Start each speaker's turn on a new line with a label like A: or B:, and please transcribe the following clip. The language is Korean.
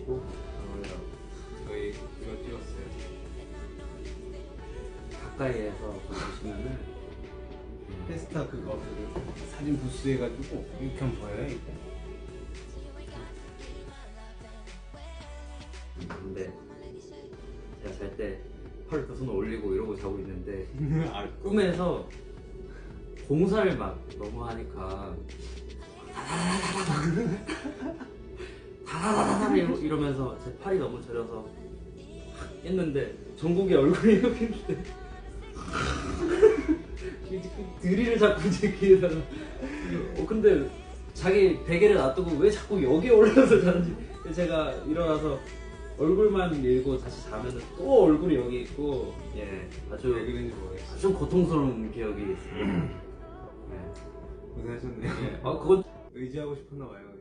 A: 주시고
B: 저희 이거 찍었어요.
A: 가까이에서 보시면은
B: 페스타 그거 그 사진 부스 해가지고 이렇게 한번 보여요 이거.
A: 근데 제가 잘 때 팔 이렇게 손 올리고 이러고 자고 있는데
B: 아,
A: 꿈에서 공사를 막 너무 하니까 다다다다다 이러면서 제 팔이 너무 저려서 했는데 정국이 얼굴이 이렇게 있는데 드릴을 자꾸 제 귀에다가 근데 자기 베개를 놔두고 왜 자꾸 여기에 올라서 자는지 제가 일어나서 얼굴만 밀고 다시 자면은 또 얼굴이 여기 있고 예 아주
B: 왜 그런지 모르겠어요.
A: 아주 고통스러운 기억이 있습니다. 네.
B: 고생하셨네요.
A: 그건
B: 의지하고 싶었나 봐요.